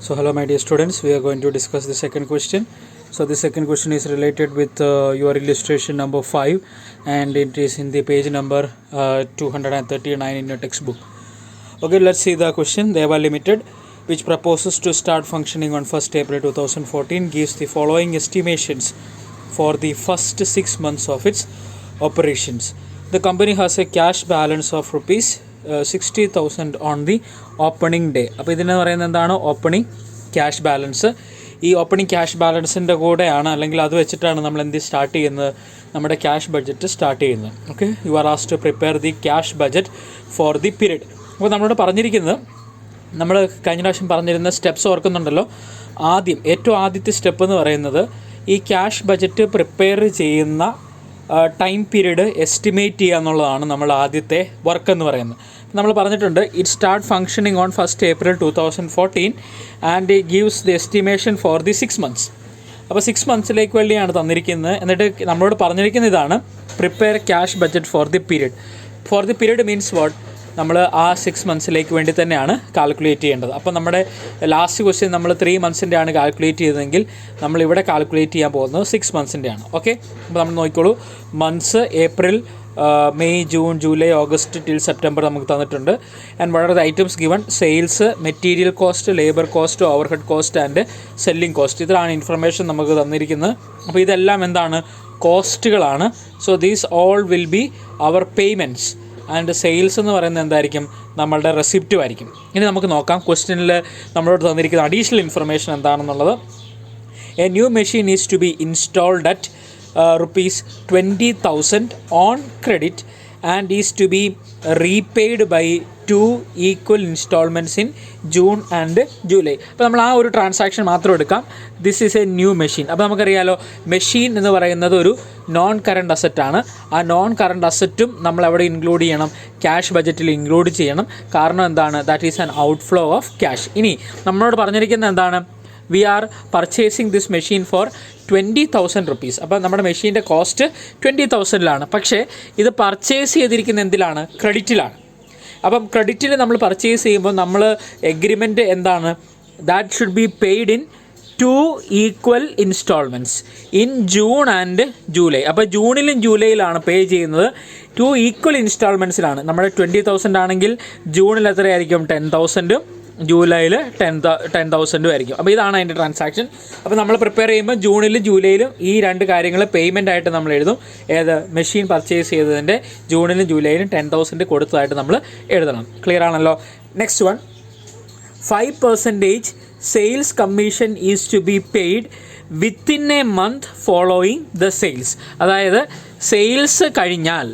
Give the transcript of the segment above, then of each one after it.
So hello my dear students, we are going to discuss the second question. So the second question is related with your illustration number 5 and it is in the page number 239 in your textbook. Okay, let's see the question. Deva Limited, which proposes to start functioning on 1st April 2014, gives the following estimations for the first 6 months of its operations. The company has a cash balance of rupees 60,000 on the opening day. അപ്പോൾ ഇതിന് പറയുന്നത് എന്താണ്? Opening cash balance. ഈ opening cash ബാലൻസിൻ്റെ കൂടെയാണ്, അല്ലെങ്കിൽ അത് വെച്ചിട്ടാണ് നമ്മൾ എന്ത് സ്റ്റാർട്ട് ചെയ്യുന്നത്? നമ്മുടെ ക്യാഷ് ബഡ്ജറ്റ് സ്റ്റാർട്ട് ചെയ്യുന്നത്. Okay, you are asked to prepare the cash budget for the period. അപ്പോൾ നമ്മളോട് പറഞ്ഞിരിക്കുന്നത്, നമ്മൾ കഴിഞ്ഞ പ്രാവശ്യം പറഞ്ഞിരുന്ന സ്റ്റെപ്സ് ഓർക്കുന്നുണ്ടല്ലോ. ഏറ്റവും ആദ്യത്തെ സ്റ്റെപ്പ് എന്ന് പറയുന്നത് ഈ ക്യാഷ് ബഡ്ജറ്റ് പ്രിപ്പയർ ചെയ്യുന്ന ടൈം പീരീഡ് എസ്റ്റിമേറ്റ് ചെയ്യുക എന്നുള്ളതാണ് നമ്മൾ ആദ്യത്തെ വർക്ക് എന്ന് പറയുന്നത്. നമ്മൾ പറഞ്ഞിട്ടുണ്ട്, it start functioning on 1st April 2014 and it gives the estimation for the 6 months. അപ്പോൾ 6 monthsലേക്ക് വേണ്ടിയാണ് തന്നിരിക്കുന്നത്. എന്നിട്ട് നമ്മളോട് പറഞ്ഞിരിക്കുന്ന ഇതാണ്, prepare cash budget for the period. Four the period means what? നമ്മൾ ആ 6 monthsലേക്ക് വേണ്ടി തന്നെയാണ് കാൽക്കുലേറ്റ് ചെയ്യേണ്ടത്. അപ്പോൾ നമ്മുടെ ലാസ്റ്റ് ക്വസ്റ്റ്യൻ നമ്മൾ 3 monthsൻ്റെ ആണ് കാൽക്കുലേറ്റ് ചെയ്തതെങ്കിൽ നമ്മളിവിടെ കാൽക്കുലേറ്റ് ചെയ്യാൻ പോകുന്നത് 6 monthsൻ്റെ ആണ്. ഓക്കെ, അപ്പോൾ നമ്മൾ നോക്കിക്കോളൂ. Months April, May, June, July, August till September നമുക്ക് തന്നിട്ടുണ്ട്. And what are the items given? Sales, material cost, labour cost, overhead cost and selling cost. ഇതിലാണ് ഇൻഫർമേഷൻ നമുക്ക് തന്നിരിക്കുന്നത്. അപ്പോൾ ഇതെല്ലാം എന്താണ്? കോസ്റ്റുകളാണ്. So these all will be our payments. And sales എന്ന് പറയുന്നത് എന്തായിരിക്കും? നമ്മളുടെ റെസിപ്റ്റും ആയിരിക്കും. ഇനി നമുക്ക് നോക്കാം ക്വസ്റ്റ്യനിൽ നമ്മളോട് തന്നിരിക്കുന്ന അഡീഷണൽ ഇൻഫർമേഷൻ എന്താണെന്നുള്ളത്. A new machine is to be installed at rupees 20,000 on credit and is to be repaid by 2 equal installments in June and July. അപ്പോൾ നമ്മൾ ആ ഒരു ട്രാൻസാക്ഷൻ മാത്രം എടുക്കാം. This is A new machine. അപ്പോൾ നമുക്കറിയാലോ, machine എന്ന് പറയുന്നത് ഒരു നോൺ കറണ്ട് അസറ്റാണ്. ആ നോൺ കറണ്ട് അസറ്റും നമ്മൾ അവിടെ ഇൻക്ലൂഡ് ചെയ്യണം, ക്യാഷ് ബഡ്ജറ്റിൽ ഇൻക്ലൂഡ് ചെയ്യണം. കാരണം എന്താണ്? That is an outflow of cash. ഇനി നമ്മളോട് പറഞ്ഞിരിക്കുന്നത് എന്താണ്? We are purchasing this machine for 20,000 rupees. അപ്പോൾ നമ്മുടെ മെഷീൻ്റെ കോസ്റ്റ് 20,000-ലാണ്. പക്ഷേ ഇത് പർച്ചേസ് ചെയ്തിരിക്കുന്ന എന്തിലാണ്? ക്രെഡിറ്റിലാണ്. അപ്പം ക്രെഡിറ്റിൽ നമ്മൾ പർച്ചേസ് ചെയ്യുമ്പോൾ നമ്മൾ എഗ്രിമെൻറ്റ് എന്താണ്? That should be paid in 2 equal instalments in June and July. അപ്പോൾ ജൂണിലും ജൂലൈയിലാണ് പേ ചെയ്യുന്നത്. 2 equal ഇൻസ്റ്റാൾമെൻറ്റ്സിലാണ്. നമ്മുടെ 20,000 ആണെങ്കിൽ ജൂണിൽ എത്രയായിരിക്കും? 10,000-ഉം ജൂലൈയിൽ 10,000 ആയിരിക്കും. അപ്പോൾ ഇതാണ് അതിൻ്റെ ട്രാൻസാക്ഷൻ. അപ്പോൾ നമ്മൾ പ്രിപ്പയർ ചെയ്യുമ്പോൾ ജൂണിലും ജൂലൈയിലും ഈ 2 കാര്യങ്ങൾ പേയ്മെൻ്റ് ആയിട്ട് നമ്മൾ എഴുതും. മെഷീൻ പർച്ചേസ് ചെയ്തതിൻ്റെ ജൂണിലും ജൂലൈയിലും 10,000 കൊടുത്തതായിട്ട് നമ്മൾ എഴുതണം. ക്ലിയർ ആണല്ലോ? Next one, 5% sales commission is to be paid within a month following the sales. അതായത് സെയിൽസ് കഴിഞ്ഞാൽ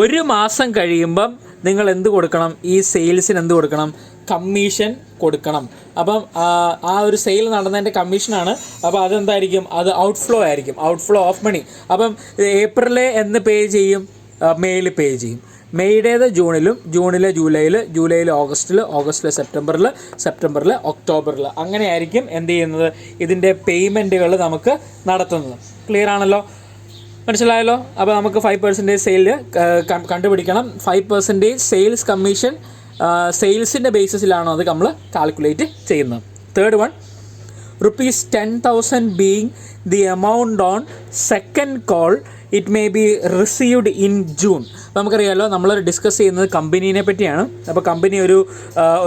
1 മാസം കഴിയുമ്പം നിങ്ങൾ എന്ത് കൊടുക്കണം? ഈ സെയിൽസിന് എന്ത് കൊടുക്കണം? കമ്മീഷൻ കൊടുക്കണം. അപ്പം ആ ഒരു സെയിൽ നടന്നതിൻ്റെ കമ്മീഷനാണ്. അപ്പോൾ അതെന്തായിരിക്കും? അത് ഔട്ട്ഫ്ലോ ആയിരിക്കും, ഔട്ട്ഫ്ലോ ഓഫ് മണി. അപ്പം ഏപ്രിലെ എന്ന് പേ ചെയ്യും? മെയ്യിൽ പേ ചെയ്യും. മെയ്യുടേത് ജൂണിലും, ജൂണിലെ ജൂലൈയിൽ, ജൂലൈയിൽ ഓഗസ്റ്റിൽ, ഓഗസ്റ്റിലെ സെപ്റ്റംബറിൽ ഒക്ടോബറിൽ. അങ്ങനെയായിരിക്കും എന്ത് ചെയ്യുന്നത്? ഇതിൻ്റെ പേയ്മെൻറ്റുകൾ നമുക്ക് നടത്തുന്നത്. ക്ലിയർ ആണല്ലോ? മനസ്സിലായല്ലോ? അപ്പോൾ നമുക്ക് 5% സെയിൽ കണ്ടുപിടിക്കണം. 5% സെയിൽസ് കമ്മീഷൻ സെയിൽസിൻ്റെ ബേസിസിലാണോ അത് നമ്മൾ കാൽക്കുലേറ്റ് ചെയ്യുന്നത്. Third one, rupees 10,000 being the amount on second call, it may be received in June. അപ്പോൾ നമുക്കറിയാമല്ലോ, നമ്മൾ ഡിസ്കസ് ചെയ്യുന്നത് കമ്പനീനെ പറ്റിയാണ്. അപ്പോൾ കമ്പനി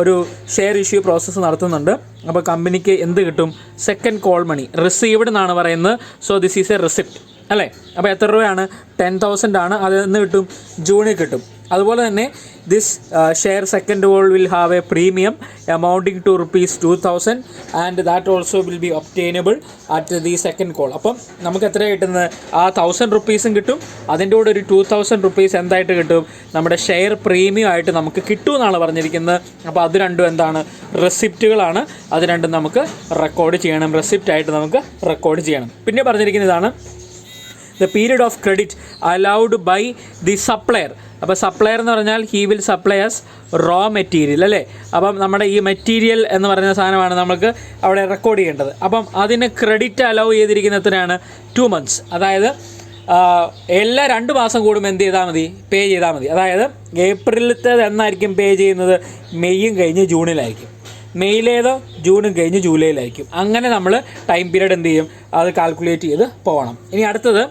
ഒരു ഷെയർ ഇഷ്യൂ പ്രോസസ്സ് നടത്തുന്നുണ്ട്. അപ്പോൾ കമ്പനിക്ക് എന്ത് കിട്ടും? സെക്കൻഡ് കോൾ മണി റിസീവ്ഡ് എന്നാണ് പറയുന്നത്. So this is A receipt അല്ലേ? അപ്പോൾ എത്ര രൂപയാണ്? 10,000 ആണ്. അത് എന്ന് കിട്ടും? ജൂണിൽ കിട്ടും. അതുപോലെ തന്നെ this share second call will have a premium amounting to rupees 2,000 and that also will be obtainable at the second call. അപ്പം നമുക്ക് എത്ര കിട്ടുന്നത്? ആ 1,000 rupees കിട്ടും. അതിൻ്റെ കൂടെ ഒരു 2,000 rupees എന്തായിട്ട് കിട്ടും? നമ്മുടെ ഷെയർ പ്രീമിയം ആയിട്ട് നമുക്ക് കിട്ടും എന്നാണ് പറഞ്ഞിരിക്കുന്നത്. അപ്പോൾ അത് രണ്ടും എന്താണ്? റെസിപ്റ്റുകളാണ്. അത് രണ്ടും നമുക്ക് റെക്കോർഡ് ചെയ്യണം, റെസിപ്റ്റായിട്ട് നമുക്ക് റെക്കോർഡ് ചെയ്യണം. പിന്നെ പറഞ്ഞിരിക്കുന്ന ഇതാണ്, the period of credit allowed by the supplier. അപ്പോൾ സപ്ലയർ എന്ന് പറഞ്ഞാൽ he will supply us raw material അല്ലേ? അപ്പം നമ്മുടെ ഈ മെറ്റീരിയൽ എന്ന് പറയുന്ന സാധനമാണ് നമുക്ക് അവിടെ റെക്കോർഡ് ചെയ്യേണ്ടത്. അപ്പം അതിന് ക്രെഡിറ്റ് അലൗ ചെയ്തിരിക്കുന്ന എത്രയാണ്? 2 months. അതായത് എല്ലാ 2 മാസം കൂടുമ്പോൾ എന്ത് ചെയ്താൽ മതി? പേ ചെയ്താൽ മതി. അതായത് ഏപ്രിലത്തെ എന്നായിരിക്കും പേ ചെയ്യുന്നത്? മെയ്യും കഴിഞ്ഞ് ജൂണിലായിരിക്കും. മെയിലേതോ ജൂണും കഴിഞ്ഞ് ജൂലൈയിലായിരിക്കും. അങ്ങനെ നമ്മൾ ടൈം പീരീഡ് എന്ത് ചെയ്യും, അത് കാൽക്കുലേറ്റ് ചെയ്ത് പോകണം. ഇനി അടുത്തത്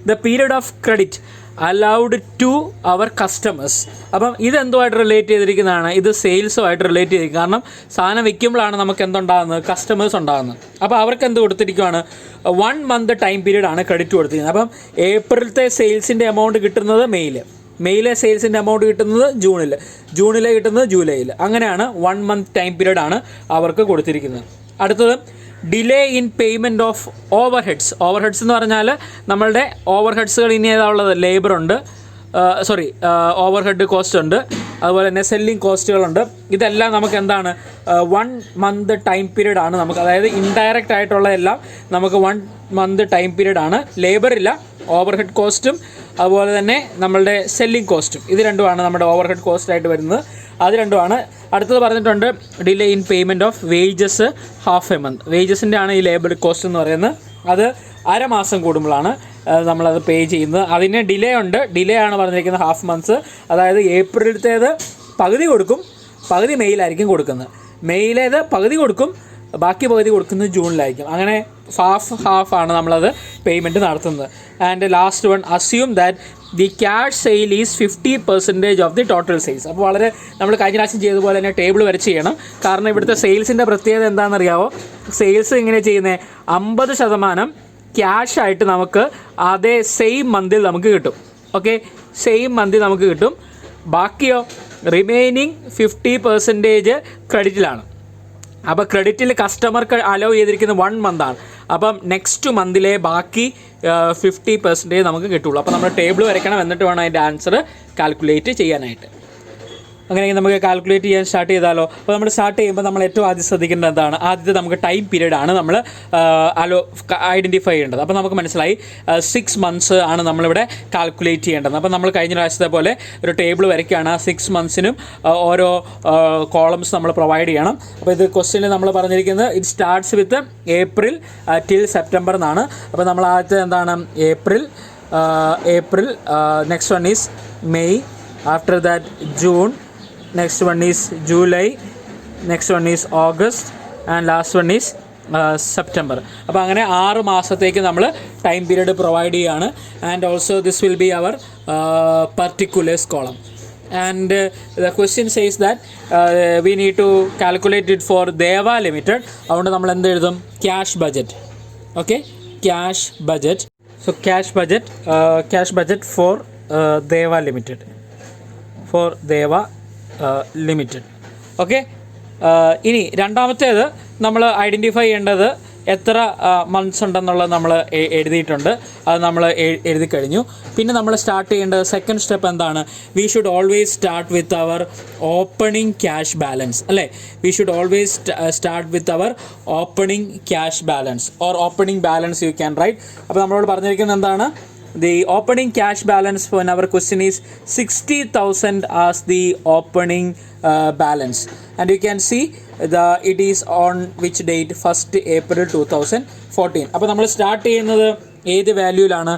the period of credit allowed to our customers. അപ്പം ഇതെന്തുമായിട്ട് റിലേറ്റ് ചെയ്തിരിക്കുന്നതാണ്, ഇത് സെയിൽസുമായിട്ട് റിലേറ്റ് ചെയ്തിരിക്കും. കാരണം സാധനം വിൽക്കുമ്പോഴാണ് നമുക്ക് എന്തുണ്ടാകുന്നത്, കസ്റ്റമേഴ്സ് ഉണ്ടാകുന്നത്. അപ്പോൾ അവർക്ക് എന്ത് കൊടുത്തിരിക്കുകയാണ്, 1 month ടൈം പീരീഡ് ആണ് ക്രെഡിറ്റ് കൊടുത്തിരിക്കുന്നത്. അപ്പം ഏപ്രിലത്തെ സെയിൽസിൻ്റെ എമൗണ്ട് കിട്ടുന്നത് മെയിലെ സെയിൽസിൻ്റെ എമൗണ്ട് കിട്ടുന്നത് ജൂണിലെ കിട്ടുന്നത് ജൂലൈയിൽ. അങ്ങനെയാണ് 1 month ടൈം പീരീഡ് ആണ് അവർക്ക് കൊടുത്തിരിക്കുന്നത്. അടുത്തത് delay in payment of overheads എന്ന് പറഞ്ഞാൽ നമ്മളുടെ ഓവർഹെഡ്സുകൾ ഇനി ഏതാ ഉള്ളത്, ലേബറുണ്ട്, ഓവർഹെഡ് കോസ്റ്റ് ഉണ്ട്, അതുപോലെ തന്നെ സെല്ലിംഗ് കോസ്റ്റുകളുണ്ട്. ഇതെല്ലാം നമുക്ക് എന്താണ് 1 month ടൈം പീരീഡ് ആണ് നമുക്ക്, അതായത് ഇൻഡയറക്റ്റ് ആയിട്ടുള്ള എല്ലാം നമുക്ക് 1 month ടൈം പീരീഡ് ആണ്. ലേബറില്ല, ഓവർഹെഡ് കോസ്റ്റും അതുപോലെ തന്നെ നമ്മളുടെ സെല്ലിംഗ് കോസ്റ്റും, ഇത് രണ്ടുമാണ് നമ്മുടെ ഓവർഹെഡ് കോസ്റ്റ് ആയിട്ട് വരുന്നത്. അത് രണ്ടുമാണ്. അടുത്തത് പറഞ്ഞിട്ടുണ്ട് delay in payment of wages half a month. വേജസിൻ്റെ ആണ് ഈ ലേബർ കോസ്റ്റ് എന്ന് പറയുന്നത്. അത് അരമാസം കൂടുമ്പോഴാണ് നമ്മളത് പേ ചെയ്യുന്നത്. അതിന് ഡിലേ ഉണ്ട്. ഡിലേ ആണ് പറഞ്ഞിരിക്കുന്നത് ഹാഫ് മന്ത്സ്. അതായത് ഏപ്രിലത്തേത് പകുതി കൊടുക്കും, പകുതി മെയിലായിരിക്കും കൊടുക്കുന്നത്. മെയിലേത് പകുതി കൊടുക്കും, ബാക്കി പകുതി കൊടുക്കുന്നത് ജൂണിലായിരിക്കും. അങ്ങനെ ഹാഫ് ആണ് നമ്മളത് പേയ്മെൻറ്റ് നടത്തുന്നത്. And last one, assume that the cash sale is 50% of the total sales. അപ്പോൾ വളരെ നമ്മൾ കഴിഞ്ഞ പ്രാവശ്യം ചെയ്തതുപോലെ തന്നെ ടേബിൾ വരച്ച് ചെയ്യണം. കാരണം ഇവിടുത്തെ സെയിൽസിൻ്റെ പ്രത്യേകത എന്താണെന്നറിയാവോ, സെയിൽസ് ഇങ്ങനെ ചെയ്യുന്നത് 50% ക്യാഷായിട്ട് നമുക്ക് അതേ സെയിം മന്തിൽ നമുക്ക് കിട്ടും. ഓക്കെ, സെയിം മന്തിൽ നമുക്ക് കിട്ടും. ബാക്കിയോ റിമൈനിങ് 50% ക്രെഡിറ്റിലാണ്. അപ്പോൾ ക്രെഡിറ്റിൽ കസ്റ്റമർക്ക് അലോ ചെയ്തിരിക്കുന്നത് 1 month ആണ്. അപ്പം നെക്സ്റ്റ് മന്തിലെ ബാക്കി 50% നമുക്ക് കിട്ടുള്ളൂ. അപ്പോൾ നമ്മൾ ടേബിൾ വരയ്ക്കണം, എന്നിട്ട് വേണം അതിൻ്റെ ആൻസർ കാൽക്കുലേറ്റ് ചെയ്യാനായിട്ട്. അങ്ങനെയെങ്കിൽ നമുക്ക് കാൽക്കുലേറ്റ് ചെയ്യാൻ സ്റ്റാർട്ട് ചെയ്താലോ. അപ്പോൾ നമ്മൾ സ്റ്റാർട്ട് ചെയ്യുമ്പോൾ നമ്മൾ ഏറ്റവും ആദ്യം ശ്രദ്ധിക്കേണ്ടത് എന്താണ്, ആദ്യത്തെ നമുക്ക് ടൈം പീരീഡ് ആണ് നമ്മൾ ഐഡൻറ്റിഫൈ ചെയ്യേണ്ടത്. അപ്പോൾ നമുക്ക് മനസ്സിലായി 6 months ആണ് നമ്മളിവിടെ കാൽക്കുലേറ്റ് ചെയ്യേണ്ടത്. അപ്പോൾ നമ്മൾ കഴിഞ്ഞ പ്രാവശ്യത്തെ പോലെ ഒരു ടേബിൾ വരയ്ക്കുകയാണ്. 6 monthsനും ഓരോ കോളംസ് നമ്മൾ പ്രൊവൈഡ് ചെയ്യണം. അപ്പോൾ ഇത് ക്വസ്റ്റ്യനിൽ നമ്മൾ പറഞ്ഞിരിക്കുന്നത് it starts with April till September എന്നാണ്. അപ്പോൾ നമ്മൾ ആദ്യത്തെ എന്താണ്, April, next one is May, after that June, next one is July, next one is August, and last one is September. അപ്പോൾ അങ്ങനെ 6 മാസത്തേക്ക് നമ്മൾ ടൈം പീരീഡ് പ്രൊവൈഡ് ചെയ്യുകയാണ്. And also this will be our particulars column. And the question says that we need to calculate it for Deva limited. അതുകൊണ്ട് നമ്മൾ എന്ത് എഴുതും, cash budget. Okay, cash budget. So cash budget for Deva limited, for Deva limited. Okay, ഇനി രണ്ടാമത്തേത് നമ്മൾ identify ചെയ്യേണ്ടത് എത്ര months ഉണ്ടെന്നുള്ളത് നമ്മൾ എഴുതിയിട്ടുണ്ട്. അത് നമ്മൾ എഴുതി കഴിഞ്ഞു. പിന്നെ നമ്മൾ സ്റ്റാർട്ട് ചെയ്യേണ്ടത് സെക്കൻഡ് സ്റ്റെപ്പ് എന്താണ്, we should always start with our opening cash balance. അല്ലേ, we should always start with our opening cash balance or opening balance you can write. അപ്പോൾ നമ്മളോട് പറഞ്ഞിരിക്കുന്നത് എന്താണ്, the opening cash balance for our question is 60,000 as the opening balance, and you can see it is on which date, 1st April 2014. അപ്പോൾ നമ്മൾ start ചെയ്യുന്നത് ഏത് വാല്യൂലാണ്,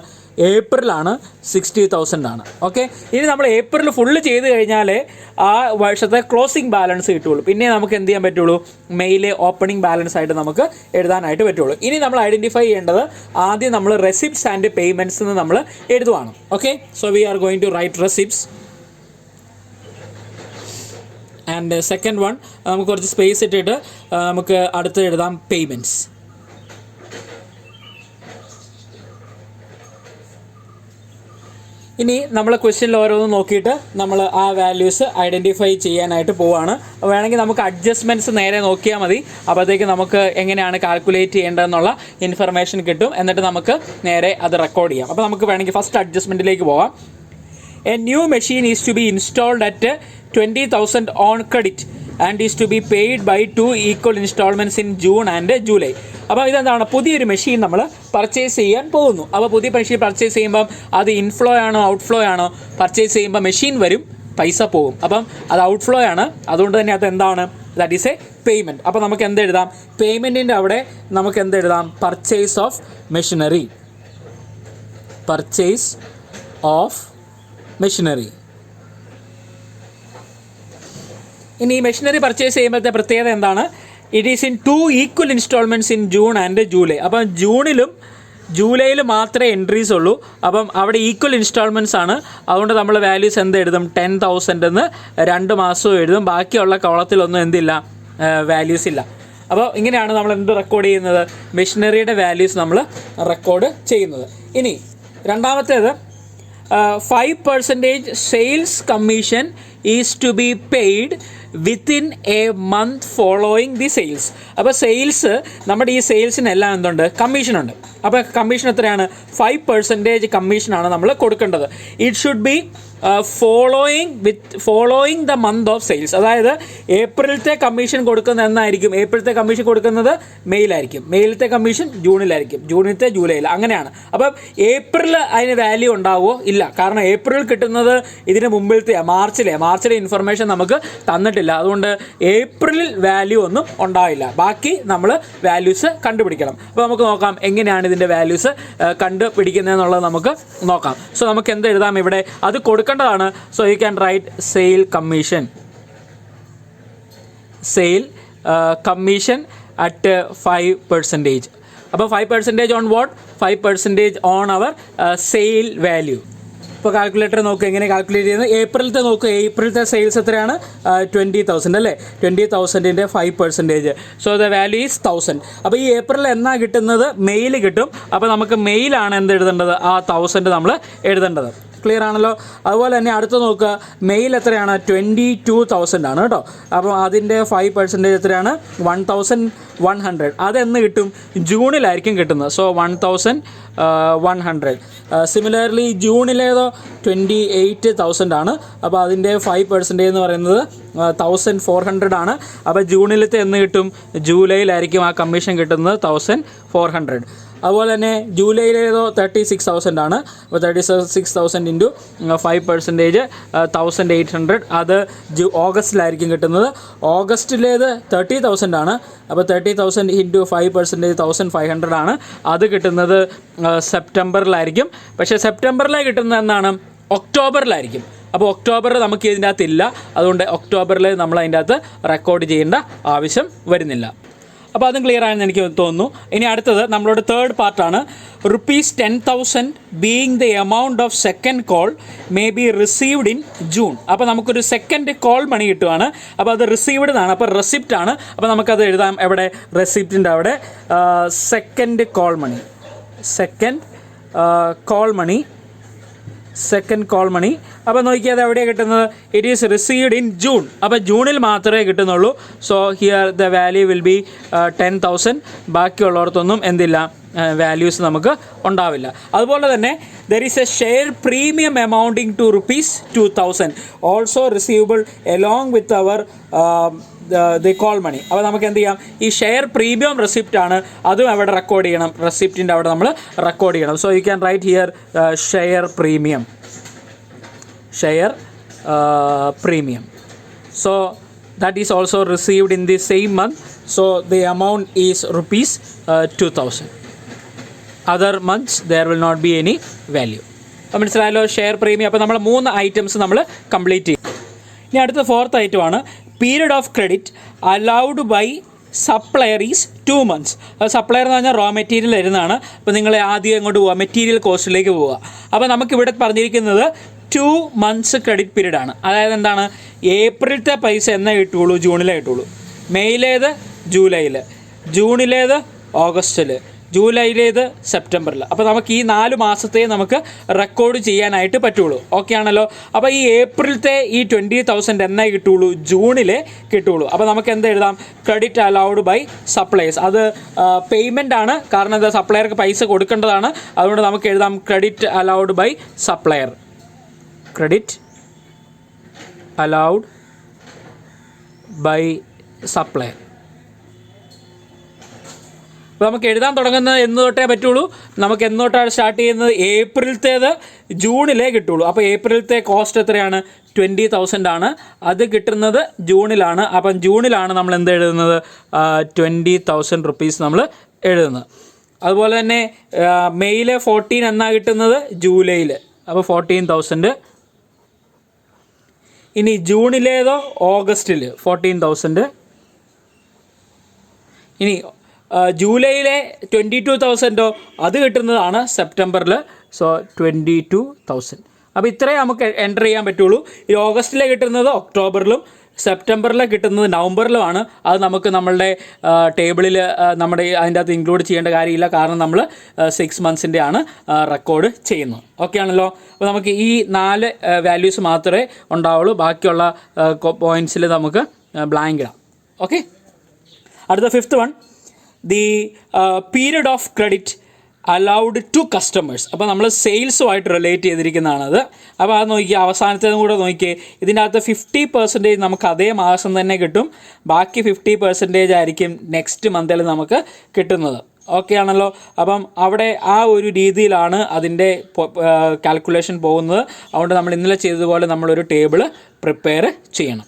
ഏപ്രിലാണ്, 60,000 ആണ്. Okay, ഇനി നമ്മൾ ഏപ്രിൽ ഫുള്ള് ചെയ്ത് കഴിഞ്ഞാൽ ആ വർഷത്തെ ക്ലോസിംഗ് ബാലൻസ് കിട്ടുള്ളൂ. പിന്നെ നമുക്ക് എന്ത് ചെയ്യാൻ പറ്റുള്ളൂ, മെയിലെ ഓപ്പണിംഗ് ബാലൻസ് ആയിട്ട് നമുക്ക് എഴുതാനായിട്ട് പറ്റുള്ളൂ. ഇനി നമ്മൾ ഐഡൻറ്റിഫൈ ചെയ്യേണ്ടത് ആദ്യം നമ്മൾ റെസിപ്റ്റ്സ് ആൻഡ് പേയ്മെൻറ്റ്സ് എന്ന് നമ്മൾ എഴുതുവാണ്. Okay, so we are going to write receipts. And second one നമുക്ക് കുറച്ച് സ്പേസ് ഇട്ടിട്ട് നമുക്ക് അടുത്ത് എഴുതാം പേയ്മെൻറ്റ്സ്. ഇനി നമ്മൾ ക്വസ്റ്റ്യനിൽ ഓരോന്നും നോക്കിയിട്ട് നമ്മൾ ആ വാല്യൂസ് ഐഡൻറ്റിഫൈ ചെയ്യാനായിട്ട് പോവുകയാണ്. വേണമെങ്കിൽ നമുക്ക് അഡ്ജസ്റ്റ്മെൻറ്റ്സ് നേരെ നോക്കിയാൽ മതി. അപ്പോഴത്തേക്ക് നമുക്ക് എങ്ങനെയാണ് കാൽക്കുലേറ്റ് ചെയ്യേണ്ടതെന്നുള്ള ഇൻഫർമേഷൻ കിട്ടും. എന്നിട്ട് നമുക്ക് നേരെ അത് റെക്കോർഡ് ചെയ്യാം. അപ്പോൾ നമുക്ക് വേണമെങ്കിൽ ഫസ്റ്റ് അഡ്ജസ്റ്റ്മെൻറ്റിലേക്ക് പോവാം. A new machine is to be installed at 20,000 on credit and is to be paid by 2 equal instalments in June and July. അപ്പോൾ ഇതെന്താണ്, പുതിയൊരു മെഷീൻ നമ്മൾ പർച്ചേസ് ചെയ്യാൻ പോകുന്നു. അപ്പോൾ പുതിയ മെഷീൻ പർച്ചേസ് ചെയ്യുമ്പം അത് ഇൻഫ്ലോ ആണോ ഔട്ട്ഫ്ലോ ആണോ, പർച്ചേസ് ചെയ്യുമ്പോൾ മെഷീൻ വരും, പൈസ പോകും. അപ്പം അത് ഔട്ട്ഫ്ലോ ആണ്. അതുകൊണ്ട് തന്നെ അത് എന്താണ്, ദാറ്റ് ഈസ് എ പേയ്മെൻറ്റ്. അപ്പോൾ നമുക്ക് എന്തെഴുതാം, പേയ്മെൻറ്റിൻ്റെ അവിടെ നമുക്ക് എന്തെഴുതാം, purchase of machinery, purchase of machinery. ഇനി ഈ മെഷീനറി പർച്ചേസ് ചെയ്യുമ്പോഴത്തെ പ്രത്യേകത എന്താണ്? It is in 2 equal instalments in June and July. അപ്പം ജൂണിലും ജൂലൈയിൽ മാത്രമേ എൻട്രീസ് ഉള്ളൂ. അപ്പം അവിടെ ഈക്വൽ ഇൻസ്റ്റാൾമെൻറ്റ്സ് ആണ്. അതുകൊണ്ട് നമ്മൾ വാല്യൂസ് എന്ത് എഴുതും? 10,000 എന്ന് 2 മാസവും എഴുതും. ബാക്കിയുള്ള കോളത്തിലൊന്നും എന്തില്ല, വാല്യൂസ് ഇല്ല. അപ്പോൾ ഇങ്ങനെയാണ് നമ്മൾ എന്ത് റെക്കോർഡ് ചെയ്യുന്നത്? മെഷീനറിയുടെ വാല്യൂസ് നമ്മൾ റെക്കോർഡ് ചെയ്യുന്നത്. ഇനി രണ്ടാമത്തേത് 5% sales commission is to be paid within a month following the sales. അപ്പോൾ സെയിൽസ്, നമ്മുടെ ഈ സെയിൽസിനെല്ലാം എന്തുണ്ട്? കമ്മീഷനുണ്ട്. അപ്പോൾ കമ്മീഷൻ എത്രയാണ്? 5% കമ്മീഷനാണ് നമ്മൾ കൊടുക്കേണ്ടത്. It should be following the month of sales. അതായത് ഏപ്രിലത്തെ കമ്മീഷൻ കൊടുക്കുന്നത് എന്നായിരിക്കും? ഏപ്രിലത്തെ കമ്മീഷൻ കൊടുക്കുന്നത് മെയ്യിലായിരിക്കും, മെയ്യിലത്തെ കമ്മീഷൻ ജൂണിലായിരിക്കും, ജൂണിലത്തെ ജൂലൈയിൽ, അങ്ങനെയാണ്. അപ്പം ഏപ്രിൽ അതിന് വാല്യൂ ഉണ്ടാവുമോ? ഇല്ല. കാരണം ഏപ്രിൽ കിട്ടുന്നത് ഇതിന് മുമ്പിലത്തെ മാർച്ചിലെ ഇൻഫർമേഷൻ നമുക്ക് തന്നിട്ടില്ല. അതുകൊണ്ട് ഏപ്രിലിൽ വാല്യൂ ഒന്നും ഉണ്ടാവില്ല. ബാക്കി നമ്മൾ വാല്യൂസ് കണ്ടുപിടിക്കണം. അപ്പോൾ നമുക്ക് നോക്കാം എങ്ങനെയാണ് ഇതിൻ്റെ വാല്യൂസ് കണ്ടുപിടിക്കുന്നതെന്നുള്ളത് നമുക്ക് നോക്കാം. സോ നമുക്ക് എന്ത് എഴുതാം ഇവിടെ? അത് കൊടുക്കേണ്ടതാണ്. So you can write sale commission at 5%. അപ്പോൾ 5% on what? 5% on our sale value. ഇപ്പോൾ കാൽക്കുലേറ്റർ നോക്കുക എങ്ങനെ കാൽക്കുലേറ്റ് ചെയ്യുന്നത്. ഏപ്രിലത്തെ നോക്കുക. ഏപ്രിലത്തെ സെയിൽസ് എത്രയാണ്? 20,000 അല്ലേ? 20,000ൻ്റെ 5%. So the value is 1000. അപ്പോൾ ഈ ഏപ്രിൽ എന്നാ കിട്ടുന്നത്? മെയിൽ കിട്ടും. അപ്പോൾ നമുക്ക് മെയിലാണ് എന്ത് എഴുതേണ്ടത്? ആ 1000 നമ്മൾ എഴുതേണ്ടത്. ക്ലിയർ ആണല്ലോ. അതുപോലെ തന്നെ അടുത്ത് നോക്കുക. മെയിൽ എത്രയാണ്? 22,000 ആണ് കേട്ടോ. അപ്പോൾ അതിൻ്റെ 5% എത്രയാണ്? 1,100. അതെന്ന് കിട്ടും? ജൂണിലായിരിക്കും കിട്ടുന്നത്. സോ 1,100. സിമിലർലി ജൂണിലേതോ 28,000 ആണ്. അപ്പോൾ അതിൻ്റെ 5% എന്ന് പറയുന്നത് 1,400 ആണ്. അപ്പോൾ ജൂണിലത്തെ എന്ന് കിട്ടും? ജൂലൈയിലായിരിക്കും ആ കമ്മീഷൻ കിട്ടുന്നത് 1,400. അതുപോലെ തന്നെ ജൂലൈയിലേതോ 36,000 ആണ്. അപ്പോൾ 36,000 ഇൻറ്റു 5% 1,800. അത് ഓഗസ്റ്റിലായിരിക്കും കിട്ടുന്നത്. ഓഗസ്റ്റിലേത് 30,000 ആണ്. അപ്പോൾ 30,000 ഇൻറ്റു 5% 1,500 ആണ്. അത് കിട്ടുന്നത് സെപ്റ്റംബറിലായിരിക്കും. പക്ഷേ സെപ്റ്റംബറിലെ കിട്ടുന്നത് എന്നാണ്? ഒക്ടോബറിലായിരിക്കും. അപ്പോൾ ഒക്ടോബറിൽ നമുക്ക് ഇതിൻ്റെ അകത്തില്ല. അതുകൊണ്ട് ഒക്ടോബറിൽ നമ്മൾ അതിൻ്റെ അകത്ത് റെക്കോർഡ് ചെയ്യേണ്ട ആവശ്യം വരുന്നില്ല. അപ്പോൾ അതും ക്ലിയർ ആയെന്ന് എനിക്ക് തോന്നുന്നു. ഇനി അടുത്തത് നമ്മളോട് തേർഡ് പാർട്ടാണ്. ₹10,000 being the amount of second call may be received in June. അപ്പോൾ നമുക്കൊരു സെക്കൻഡ് കോൾ മണി കിട്ടുവാണ്. അപ്പോൾ അത് റിസീവ്ഡ് എന്നാണ്. അപ്പോൾ റെസിപ്റ്റ് ആണ്. അപ്പോൾ നമുക്കത് എഴുതാം. എവിടെ? റെസിപ്റ്റിൻ്റെ അവിടെ സെക്കൻഡ് കോൾ മണി. അപ്പോൾ നോക്കിയാൽ എവിടെയാണ് കിട്ടുന്നത്? It is received in June. അപ്പോൾ ജൂണിൽ മാത്രമേ കിട്ടുന്നുള്ളൂ. So here the value will be 10,000. ബാക്കിയുള്ളവർക്കൊന്നും എന്തില്ല, വാല്യൂസ് നമുക്ക് ഉണ്ടാവില്ല. അതുപോലെ തന്നെ there is a share premium amounting to ₹2,000 also receivable along with our the call money. അപ്പോൾ നമുക്ക് എന്ത് ചെയ്യാം? ഈ ഷെയർ പ്രീമിയം റെസിപ്റ്റ് ആണ്. അതും അവിടെ റെക്കോർഡ് ചെയ്യണം. റെസിപ്റ്റിൻ്റെ അവിടെ നമ്മൾ റെക്കോർഡ് ചെയ്യണം. So you can right here share premium. So that is also received in the same month. So the amount is ₹2,000. Other months there will not be any value. അപ്പോൾ മനസ്സിലായല്ലോ share premium. അപ്പോൾ നമ്മൾ 3 items നമ്മൾ complete ചെയ്യും. ഇനി അടുത്ത 4th ഐറ്റമാണ് period of credit allowed by supplier is 2 months. Supplier എന്ന് പറഞ്ഞാൽ റോ മെറ്റീരിയൽ വരുന്നതാണ്. അപ്പോൾ നിങ്ങൾ ആദ്യം ഇങ്ങോട്ട് പോവുക, മെറ്റീരിയൽ കോസ്റ്റിലേക്ക് പോവുക. അപ്പോൾ നമുക്കിവിടെ പറഞ്ഞിരിക്കുന്നത് 2 months ക്രെഡിറ്റ് പീരീഡ് ആണ്. അതായത് എന്താണ്? ഏപ്രിലത്തെ പൈസ എന്നേ കിട്ടുള്ളൂ? ജൂണിലേ കിട്ടുള്ളൂ. മെയ്യിലേത് ജൂലൈയിൽ, ജൂണിലേത് ഓഗസ്റ്റിൽ, ജൂലൈയിലേത് സെപ്റ്റംബറിൽ. അപ്പോൾ നമുക്ക് ഈ 4 മാസത്തെ നമുക്ക് റെക്കോർഡ് ചെയ്യാനായിട്ട് പറ്റുള്ളൂ. ഓക്കെ ആണല്ലോ. അപ്പോൾ ഈ ഏപ്രിലത്തെ ഈ 20,000 എന്നേ കിട്ടുള്ളൂ? ജൂണിലേ കിട്ടുള്ളൂ. അപ്പോൾ നമുക്ക് എന്ത് എഴുതാം? Credit allowed by suppliers. അത് പേയ്മെൻ്റ് ആണ്. കാരണം എന്താ? സപ്ലയർക്ക് പൈസ കൊടുക്കേണ്ടതാണ്. അതുകൊണ്ട് നമുക്ക് എഴുതാം credit allowed by supplier. Credit allowed by supplier. അപ്പോൾ നമുക്ക് എഴുതാൻ തുടങ്ങുന്നത് എന്ന് തൊട്ടേ പറ്റുള്ളൂ? നമുക്ക് എന്ന് തൊട്ടാണ് സ്റ്റാർട്ട് ചെയ്യുന്നത്? ഏപ്രിലത്തേത് ജൂണിലേ കിട്ടുള്ളൂ. അപ്പോൾ ഏപ്രിലത്തെ കോസ്റ്റ് എത്രയാണ്? 20,000 ആണ്. അത് കിട്ടുന്നത് ജൂണിലാണ്. അപ്പം ജൂണിലാണ് നമ്മൾ എന്ത് എഴുതുന്നത്? ₹20,000 നമ്മൾ എഴുതുന്നത്. അതുപോലെ തന്നെ മെയ്യിലെ 14 എന്നാ കിട്ടുന്നത്? ജൂലൈയിൽ. അപ്പോൾ 14,000. ഇനി ജൂണിലേതോ ഓഗസ്റ്റിൽ 14,000. ഇനി ജൂലൈയിലെ 22,000 അത് കിട്ടുന്നതാണ് സെപ്റ്റംബറിൽ. സോ 22,000. അപ്പോൾ ഇത്രയും നമുക്ക് എൻ്റർ ചെയ്യാൻ പറ്റുള്ളൂ. ഈ ഓഗസ്റ്റിലെ കിട്ടുന്നത് ഒക്ടോബറിലും സെപ്റ്റംബറിൽ കിട്ടുന്നത് നവംബറിലുമാണ്. അത് നമുക്ക് നമ്മളുടെ ടേബിളിൽ നമ്മുടെ അതിൻ്റെ അകത്ത് ഇൻക്ലൂഡ് ചെയ്യേണ്ട കാര്യമില്ല, കാരണം നമ്മൾ 6 monthsൻ്റെ ആണ് റെക്കോർഡ് ചെയ്യുന്നത്. ഓക്കെ ആണല്ലോ. അപ്പോൾ നമുക്ക് ഈ 4 വാല്യൂസ് മാത്രമേ ഉണ്ടാവുള്ളൂ. ബാക്കിയുള്ള പോയിൻറ്റ്സിൽ നമുക്ക് ബ്ലാങ്ക് ഇടാം. ഓക്കെ. അടുത്ത 5th one, the period of credit allowed to customers. അപ്പോൾ നമ്മൾ സെയിൽസുമായിട്ട് റിലേറ്റ് ചെയ്തിരിക്കുന്നതാണത്. അപ്പോൾ അത് നോക്കിയാൽ അവസാനത്തേതും കൂടെ നോക്കിയേ. ഇതിൻ്റെ അകത്ത് 50% നമുക്ക് അതേ മാസം തന്നെ കിട്ടും. ബാക്കി 50% ആയിരിക്കും നെക്സ്റ്റ് മന്തിൽ നമുക്ക് കിട്ടുന്നത്. ഓക്കെ ആണല്ലോ. അപ്പം അവിടെ ആ ഒരു രീതിയിലാണ് അതിൻ്റെ കാൽക്കുലേഷൻ പോകുന്നത്. അതുകൊണ്ട് നമ്മൾ ഇന്നലെ ചെയ്തതുപോലെ നമ്മളൊരു ടേബിൾ പ്രിപ്പയർ ചെയ്യണം.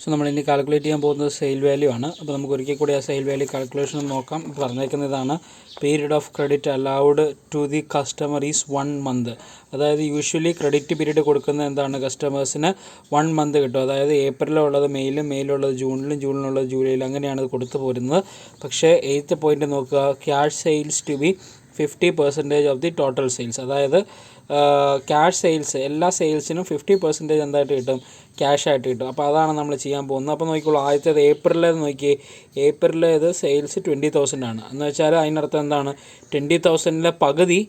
സോ നമ്മൾ ഇനി കാൽക്കുലേറ്റ് ചെയ്യാൻ പോകുന്നത് സെയിൽ വാല്യൂ ആണ്. അപ്പോൾ നമുക്ക് ഒരിക്കൽ കൂടി ആ സെയിൽ വാല്യൂ കാൽക്കുലേഷൻ നോക്കാം. പറഞ്ഞേക്കുന്നതാണ് period of credit allowed to the customer is 1 month. അതായത് യൂഷ്വലി ക്രെഡിറ്റ് പീരീഡ് കൊടുക്കുന്നത് എന്താണ്, കസ്റ്റമേഴ്സിന് 1 month കിട്ടും. അതായത് ഏപ്രിലുള്ളത് മെയിലും, മെയിലുള്ളത് ജൂണിലും, ജൂണിലുള്ളത് ജൂലൈയിലും, അങ്ങനെയാണ് ഇത് കൊടുത്തു പോരുന്നത്. പക്ഷേ 8th പോയിൻ്റ് നോക്കുക, cash sales to be 50% of the total sales. അതായത് ക്യാഷ് സെയിൽസ്, എല്ലാ സെയിൽസിനും 50% എന്തായിട്ട് കിട്ടും, ക്യാഷായിട്ട് കിട്ടും. അപ്പോൾ അതാണ് നമ്മൾ ചെയ്യാൻ പോകുന്നത്. അപ്പോൾ നോക്കിക്കോളൂ, ആദ്യത്തേത് ഏപ്രിലേത് നോക്കിയേ. ഏപ്രിലേത് സെയിൽസ് 20,000 ആണ്. എന്ന് വെച്ചാൽ അതിനർത്ഥം എന്താണ്, 20,000-ലെ പകുതി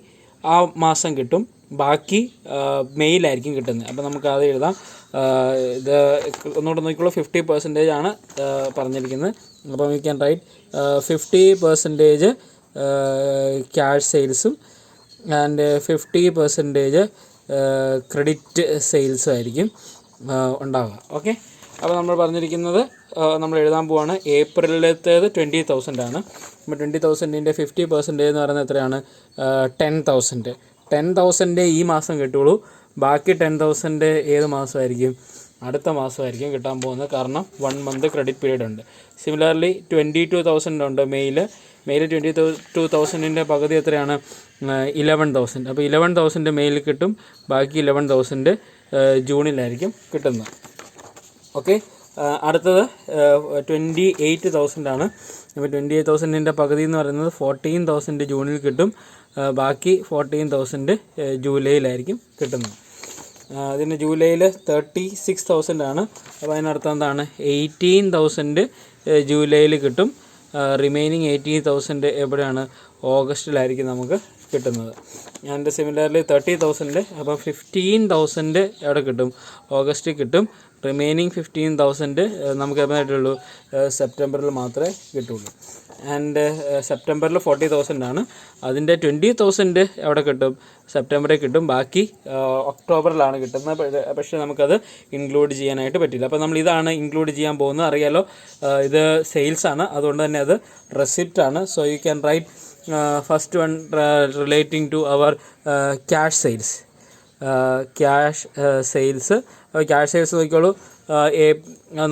ആ മാസം കിട്ടും, ബാക്കി മെയിലായിരിക്കും കിട്ടുന്നത്. അപ്പോൾ നമുക്ക് അത് എഴുതാം. ഇത് ഒന്നുകൂടെ നോക്കിക്കോളൂ, 50% ആണ് പറഞ്ഞിരിക്കുന്നത്. അപ്പോൾ വി ക്യാൻ റൈറ്റ് 50% ക്യാഷ് സെയിൽസും ആൻഡ് 50% ക്രെഡിറ്റ് സെയിൽസും ആയിരിക്കും ഉണ്ടാവുക. ഓക്കെ. അപ്പോൾ നമ്മൾ പറഞ്ഞിരിക്കുന്നത് നമ്മൾ എഴുതാൻ പോവാണ്. ഏപ്രിലത്തേത് 20,000 ആണ്. അപ്പോൾ 20,000-ൻ്റെ 50% എന്ന് പറയുന്നത് എത്രയാണ്, 10,000. 10,000 ഈ മാസം കിട്ടുള്ളൂ. ബാക്കി 10,000 ഏത് മാസമായിരിക്കും, അടുത്ത മാസമായിരിക്കും കിട്ടാൻ പോകുന്നത്. കാരണം 1 month ക്രെഡിറ്റ് പീരീഡ് ഉണ്ട്. സിമിലർലി 22,000 ഉണ്ട് മെയിൽ 22,000-ൻ്റെ പകുതി എത്രയാണ്, 11,000. അപ്പോൾ 11,000 മെയിൽ കിട്ടും, ബാക്കി 11,000 ജൂണിലായിരിക്കും കിട്ടുന്നത്. ഓക്കെ. അടുത്തത് 28,000 ആണ്. അപ്പോൾ 28,000-ൻ്റെ പകുതി എന്ന് പറയുന്നത് 14,000 ജൂണിൽ കിട്ടും, ബാക്കി 14,000 ജൂലൈയിലായിരിക്കും കിട്ടുന്നത്. ഇതിന് ജൂലൈയിൽ 36,000 ആണ്. അപ്പോൾ അതിനർത്ഥം എന്താണ്, 18,000 ജൂലൈയിൽ കിട്ടും, റിമൈനിങ് 18,000 എവിടെയാണ്, ഓഗസ്റ്റിലായിരിക്കും നമുക്ക് കിട്ടുന്നത്. ആൻഡ് സിമിലർലി 30,000, അപ്പോൾ 15,000 എവിടെ കിട്ടും, ഓഗസ്റ്റിൽ കിട്ടും. റിമൈനിങ് 15,000 നമുക്ക് എവിടെയായിട്ടുള്ളൂ, സെപ്റ്റംബറിൽ മാത്രമേ കിട്ടുള്ളൂ. ആൻഡ് സെപ്റ്റംബറിൽ 40,000 ആണ്. അതിൻ്റെ 20,000 എവിടെ കിട്ടും, സെപ്റ്റംബറിൽ കിട്ടും, ബാക്കി ഒക്ടോബറിലാണ് കിട്ടുന്നത്. പക്ഷേ നമുക്കത് ഇൻക്ലൂഡ് ചെയ്യാനായിട്ട് പറ്റില്ല. അപ്പോൾ നമ്മൾ ഇതാണ് ഇൻക്ലൂഡ് ചെയ്യാൻ പോകുന്നത്. അറിയാലോ, ഇത് സെയിൽസ് ആണ്, അതുകൊണ്ട് തന്നെ അത് റെസിപ്റ്റ് ആണ്. So you can write first one relating to our cash sales. Cash sales നോക്കിക്കോളൂ.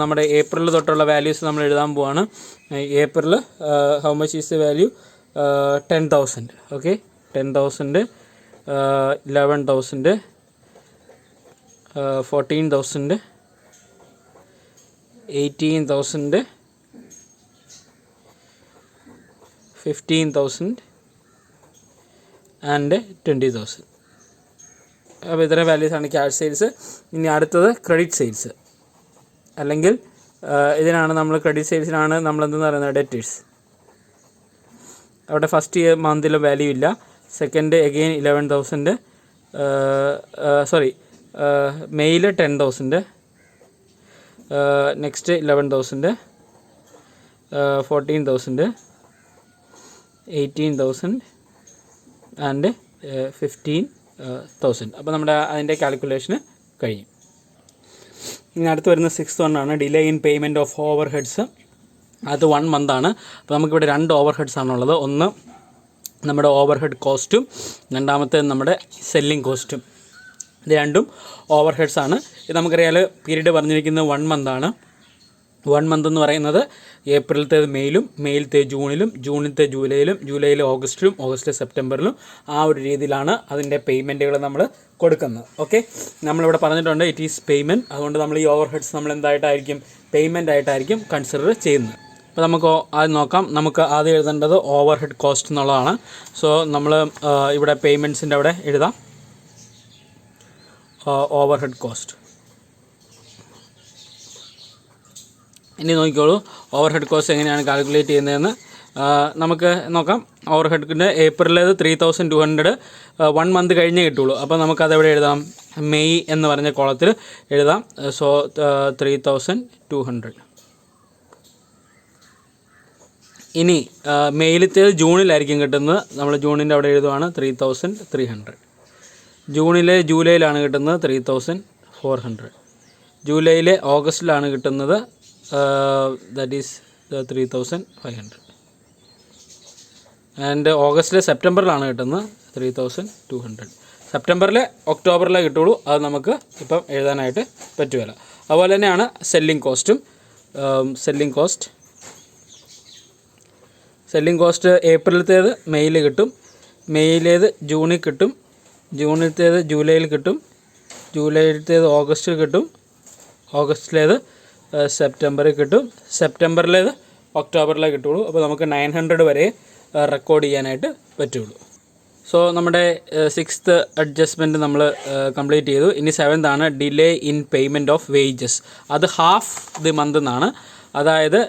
നമ്മുടെ ഏപ്രിൽ തൊട്ടുള്ള വാല്യൂസ് നമ്മൾ എഴുതാൻ പോവാണ്. April how much is the value, 10,000. Okay, 10,000, 11,000, 14,000, 18,000, 15,000 and 20,000. അപ്പോൾ ഇത്രയും വാല്യൂസാണ് ക്യാഷ് സെയിൽസ്. ഇനി അടുത്തത് ക്രെഡിറ്റ് സെയിൽസ്, അല്ലെങ്കിൽ ഇതിനാണ് നമ്മൾ ക്രെഡിറ്റ് സെയിൽസിനാണ് നമ്മളെന്തെന്ന് പറയുന്നത്, ഡെറ്റേഴ്സ്. അവിടെ ഫസ്റ്റ് മന്തിലും വാല്യൂ ഇല്ല. Second again 11,000, May 10,000, next 11,000, 14,000, 18,000 and 15,000. അപ്പോൾ നമ്മുടെ അതിൻ്റെ കാൽക്കുലേഷന് കഴിയും. ഇനി അടുത്ത് വരുന്ന 6th വൺ ആണ് delay in payment of overheads. അത് 1 month ആണ്. അപ്പോൾ നമുക്കിവിടെ 2 ഓവർ ഹെഡ്സ് ആണുള്ളത്. ഒന്ന് നമ്മുടെ ഓവർ ഹെഡ് കോസ്റ്റും, രണ്ടാമത്തെ നമ്മുടെ സെല്ലിംഗ് കോസ്റ്റും. ഇത് രണ്ടും ഓവർ ഹെഡ്സ് ആണ്. ഇത് നമുക്കറിയാം, പീരീഡ് പറഞ്ഞിരിക്കുന്നത് 1 month ആണ്. 1 മന്ത് എന്ന് പറയുന്നത് ഏപ്രിലത്തേത് മെയിലും, മെയിലത്തെ ജൂണിലും, ജൂണിലത്തെ ജൂലൈയിലും, ജൂലൈയിൽ ഓഗസ്റ്റിലും, ഓഗസ്റ്റിലെ സെപ്റ്റംബറിലും ആ ഒരു രീതിയിലാണ് അതിൻ്റെ പേയ്മെൻറ്റുകൾ നമ്മൾ കൊടുക്കുന്നത്. ഓക്കെ, നമ്മളിവിടെ പറഞ്ഞിട്ടുണ്ട് ഇറ്റ് ഈസ് പേയ്മെൻറ്റ്. അതുകൊണ്ട് നമ്മൾ ഈ ഓവർ ഹെഡ്സ് നമ്മൾ എന്തായിട്ടായിരിക്കും, പേയ്മെൻ്റ് ആയിട്ടായിരിക്കും കൺസിഡർ ചെയ്യുന്നത്. അപ്പോൾ നമുക്ക് ആദ്യം നോക്കാം. നമുക്ക് ആദ്യം എഴുതേണ്ടത് ഓവർ ഹെഡ് കോസ്റ്റ് എന്നുള്ളതാണ്. സോ നമ്മൾ ഇവിടെ പേയ്മെൻറ്റ്സിൻ്റെ അവിടെ എഴുതാം ഓവർ ഹെഡ് കോസ്റ്റ്. ഇനി നോക്കിക്കോളൂ ഓവർ ഹെഡ് കോസ്റ്റ് എങ്ങനെയാണ് കാൽക്കുലേറ്റ് ചെയ്യുന്നതെന്ന് നമുക്ക് നോക്കാം. ഓവർ ഹെഡിൻ്റെ ഏപ്രിലേത് 3200 1 മന്ത് കഴിഞ്ഞേ കിട്ടുള്ളൂ. അപ്പോൾ നമുക്കതെവിടെ എഴുതാം, മെയ് എന്ന് പറഞ്ഞ കോളത്തിൽ എഴുതാം. സോ 3200. ഇനി മെയിലത്തേത് ജൂണിലായിരിക്കും കിട്ടുന്നത്. നമ്മൾ ജൂണിൻ്റെ അവിടെ എഴുതുവാണ് 3300. ജൂലൈയിലാണ് കിട്ടുന്നത് 3400. ജൂലൈയിലെ ഓഗസ്റ്റിലാണ് കിട്ടുന്നത് ദാറ്റ് ഈസ് 3500. ആൻഡ് ഓഗസ്റ്റിലെ സെപ്റ്റംബറിലാണ് കിട്ടുന്നത് 3200. സെപ്റ്റംബറിലെ ഒക്ടോബറിലെ കിട്ടുള്ളൂ. അത് നമുക്ക് ഇപ്പം എഴുതാനായിട്ട് പറ്റുകയില്ല. അതുപോലെ തന്നെയാണ് സെല്ലിംഗ് കോസ്റ്റും. സെല്ലിംഗ് കോസ്റ്റ് ഏപ്രിലത്തേത് മെയ്യിൽ കിട്ടും, മെയ്യിലേത് ജൂണിൽ കിട്ടും, ജൂണിലത്തേത് ജൂലൈയിൽ കിട്ടും, ജൂലൈയിലത്തേത് ഓഗസ്റ്റിൽ കിട്ടും, ഓഗസ്റ്റിലേത് സെപ്റ്റംബറിൽ കിട്ടും, സെപ്റ്റംബറിലേത് ഒക്ടോബറിലേ കിട്ടുള്ളൂ. അപ്പോൾ നമുക്ക് 900 വരെ റെക്കോർഡ് ചെയ്യാനായിട്ട് പറ്റുള്ളൂ. സോ നമ്മുടെ 6th അഡ്ജസ്റ്റ്മെൻറ്റ് നമ്മൾ കംപ്ലീറ്റ് ചെയ്തു. ഇനി 7th ആണ് delay in payment of wages. അത് ഹാഫ് ദി മന്ത് എന്നാണ്. അതായത്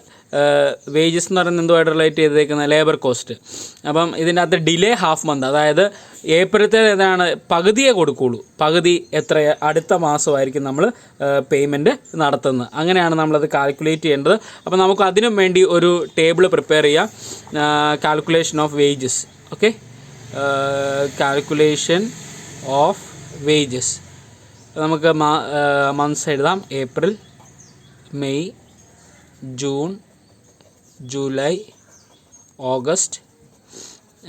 വേജസ് എന്ന് പറയുന്നത് എന്തുമായിട്ട് റിലേറ്റ് ചെയ്തേക്കുന്ന ലേബർ കോസ്റ്റ്. അപ്പം ഇതിൻ്റെ അകത്ത് ഡിലേ ഹാഫ് മന്ത്, അതായത് ഏപ്രിലത്തെ ഏതാണ് പകുതിയെ കൊടുക്കുകയുള്ളൂ. പകുതി എത്ര അടുത്ത മാസമായിരിക്കും നമ്മൾ പേയ്മെൻറ്റ് നടത്തുന്നത്. അങ്ങനെയാണ് നമ്മളത് കാൽക്കുലേറ്റ് ചെയ്യേണ്ടത്. അപ്പോൾ നമുക്ക് അതിനും വേണ്ടി ഒരു ടേബിൾ പ്രിപ്പയർ ചെയ്യാം. Calculation of wages. Okay, calculation of wages. നമുക്ക് മന്ത്സ് എഴുതാം. April, May, June, July, August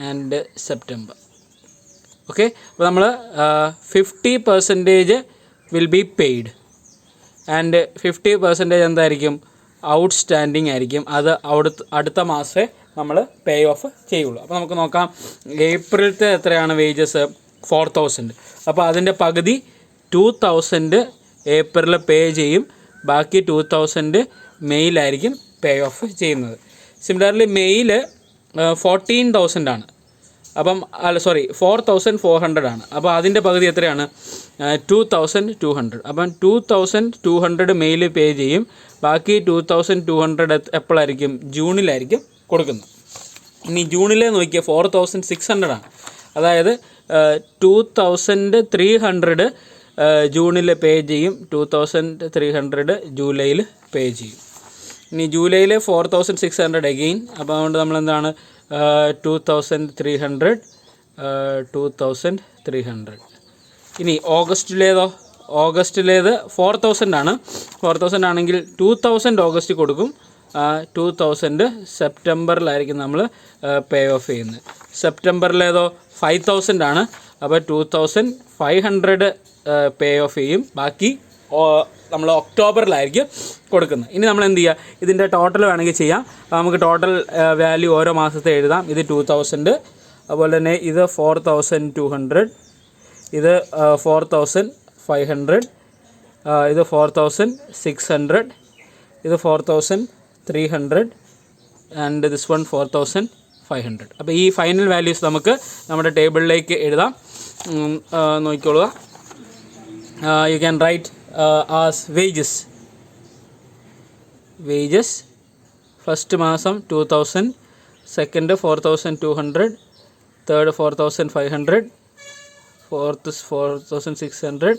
and September. Okay, അപ്പോൾ നമ്മൾ 50% വിൽ ബി പെയ്ഡ് ആൻഡ് 50% എന്തായിരിക്കും, ഔട്ട്സ്റ്റാൻഡിങ് ആയിരിക്കും. അത് അടുത്ത മാസമേ നമ്മൾ പേ ഓഫ് ചെയ്യുള്ളൂ. അപ്പോൾ നമുക്ക് നോക്കാം. ഏപ്രിലത്തെ എത്രയാണ് വേജസ്, 4000. അപ്പോൾ അതിൻ്റെ പകുതി 2000 ഏപ്രിലിൽ പേ ചെയ്യും, ബാക്കി 2000 മെയിലായിരിക്കും പേ ഓഫ് ചെയ്യുന്നത്. സിമിലർലി മെയിൽ 14,000 ആണ്. അപ്പം 4,400 ആണ്. അപ്പോൾ അതിൻ്റെ പകുതി എത്രയാണ്, 2,200. അപ്പം 2,200 മെയിൽ പേ ചെയ്യും, ബാക്കി 2,200 എപ്പോഴായിരിക്കും, ജൂണിലായിരിക്കും കൊടുക്കുന്നത്. ഇനി ജൂണിലെ നോക്കിയാൽ 4,600 ആണ്. അതായത് 2,300 ജൂണിൽ പേ ചെയ്യും, 2,300 ജൂലൈയിൽ പേ ചെയ്യും. ഇനി ജൂലൈയിൽ 4,600 അഗെയിൻ. അപ്പോൾ അതുകൊണ്ട് നമ്മളെന്താണ് 2,300. ഇനി ഓഗസ്റ്റിലേത് 4,000 ആണ്. 4,000 ആണെങ്കിൽ 2,000 ഓഗസ്റ്റ് കൊടുക്കും, 2,000 സെപ്റ്റംബറിലായിരിക്കും നമ്മൾ പേ ഓഫ് ചെയ്യുന്നത്. സെപ്റ്റംബറിലേതോ 5,000 ആണ്. അപ്പോൾ 2,500 പേ ഓഫ് ചെയ്യും, ബാക്കി നമ്മൾ ഒക്ടോബറിലായിരിക്കും കൊടുക്കുന്നത്. ഇനി നമ്മൾ എന്ത് ചെയ്യുക, ഇതിൻ്റെ ടോട്ടൽ വേണമെങ്കിൽ ചെയ്യാം. നമുക്ക് ടോട്ടൽ വാല്യൂ ഓരോ മാസത്തെ എഴുതാം. ഇത് 2,000, അതുപോലെ തന്നെ ഇത് 4,200, ഇത് 4,500, ഇത് 4,600, ഇത് 4,300 ആൻഡ് ദിസ് വൺ 4,500. അപ്പോൾ ഈ ഫൈനൽ വാല്യൂസ് നമുക്ക് നമ്മുടെ ടേബിളിലേക്ക് എഴുതാം. നോക്കിക്കൊള്ളുക. You can write as wages. First മാസം 2,000, second 4,200, third 4,500, fourth 4,600,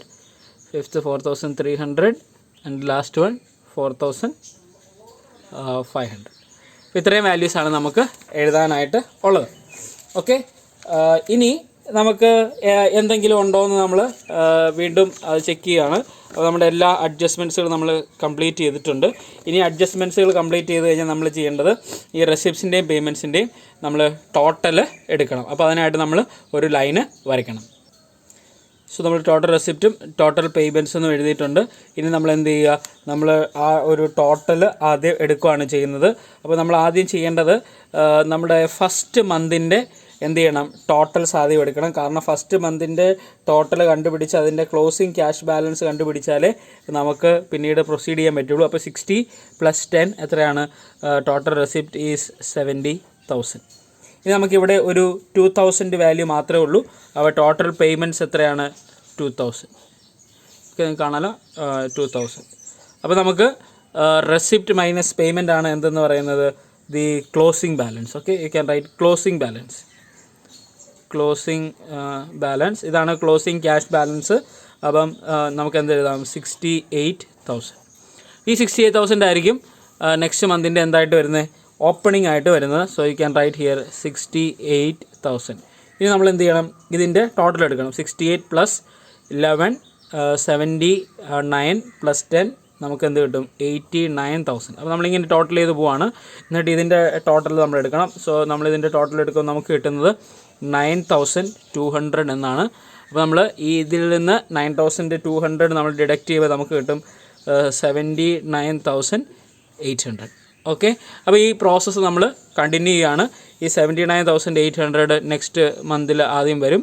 fifth 4,300 and last one 4,500. അപ്പോൾ ഇത്രയും വാല്യൂസാണ് നമുക്ക് എഴുതാനായിട്ട് ഉള്ളത്. ഓക്കെ, ഇനി നമുക്ക് എന്തെങ്കിലും ഉണ്ടോ എന്ന് നമ്മൾ വീണ്ടും അത് ചെക്ക് ചെയ്യുകയാണ്. അപ്പോൾ നമ്മുടെ എല്ലാ അഡ്ജസ്റ്റ്മെൻറ്റ്സുകളും നമ്മൾ കംപ്ലീറ്റ് ചെയ്തിട്ടുണ്ട്. ഇനി അഡ്ജസ്റ്റ്മെൻറ്റ്സുകൾ കംപ്ലീറ്റ് ചെയ്ത് കഴിഞ്ഞാൽ നമ്മൾ ചെയ്യേണ്ടത് ഈ റെസിപ്റ്റ്സിൻ്റെയും പേയ്മെൻറ്റ്സിൻ്റെയും നമ്മൾ ടോട്ടൽ എടുക്കണം. അപ്പോൾ അതിനായിട്ട് നമ്മൾ ഒരു ലൈന് വരയ്ക്കണം. സോ നമ്മൾ ടോട്ടൽ റെസിപ്റ്റും ടോട്ടൽ പേയ്മെൻറ്റ്സൊന്നും എഴുതിയിട്ടുണ്ട്. ഇനി നമ്മൾ എന്ത് ചെയ്യുക, നമ്മൾ ആ ഒരു ടോട്ടൽ ആദ്യം എടുക്കുകയാണ് ചെയ്യുന്നത്. അപ്പോൾ നമ്മൾ ആദ്യം ചെയ്യേണ്ടത് നമ്മുടെ ഫസ്റ്റ് മന്തിൻ്റെ എന്ത് ചെയ്യണം, ടോട്ടൽസ് ആദ്യം എടുക്കണം. കാരണം ഫസ്റ്റ് മന്തിൻ്റെ ടോട്ടൽ കണ്ടുപിടിച്ച് അതിൻ്റെ ക്ലോസിങ് ക്യാഷ് ബാലൻസ് കണ്ടുപിടിച്ചാലേ നമുക്ക് പിന്നീട് പ്രൊസീഡ് ചെയ്യാൻ പറ്റുള്ളൂ. അപ്പോൾ 60 + 10 എത്രയാണ്? Total receipt is 70,000. ഇനി നമുക്കിവിടെ ഒരു 2,000 വാല്യൂ മാത്രമേ ഉള്ളൂ. അപ്പോൾ ടോട്ടൽ പേയ്മെൻറ്റ്സ് എത്രയാണ്? 2,000. ഓക്കെ, നിങ്ങൾക്ക് കാണാമല്ലോ 2,000. അപ്പോൾ നമുക്ക് റെസിപ്റ്റ് മൈനസ് പേയ്മെൻ്റ് ആണ് എന്തെന്ന് പറയുന്നത്? The closing balance. Okay, U can right closing balance. Closing balance ഇതാണ് ക്ലോസിംഗ് ക്യാഷ് ബാലൻസ്. അപ്പം നമുക്ക് എന്ത് എഴുതാം? 68,000. ഈ 68,000 ആയിരിക്കും നെക്സ്റ്റ് മന്തിൻ്റെ എന്തായിട്ട് വരുന്നത്? ഓപ്പണിംഗ് ആയിട്ട് വരുന്നത്. So you can right here 68,000. ഇനി നമ്മൾ എന്ത് ചെയ്യണം? ഇതിൻ്റെ ടോട്ടൽ എടുക്കണം. 68 + 11 79 + 10 നമുക്ക് എന്ത് കിട്ടും? 89,000. അപ്പോൾ നമ്മളിങ്ങനെ ടോട്ടൽ ചെയ്ത് പോവാണ്. എന്നിട്ട് ഇതിൻ്റെ ടോട്ടൽ നമ്മൾ എടുക്കണം. സോ നമ്മളിതിൻ്റെ ടോട്ടൽ എടുക്കുമ്പോൾ നമുക്ക് കിട്ടുന്നത് 9,200 എന്നാണ്. അപ്പോൾ നമ്മൾ ഈ ഇതിൽ നിന്ന് 9,200 നമ്മൾ ഡിഡക്റ്റ് ചെയ്യുമ്പോൾ നമുക്ക് കിട്ടും 79,800. ഓക്കെ, അപ്പോൾ ഈ പ്രോസസ്സ് നമ്മൾ കണ്ടിന്യൂ ചെയ്യുകയാണ്. ഈ 79,800 നെക്സ്റ്റ് മന്തിൽ ആദ്യം വരും.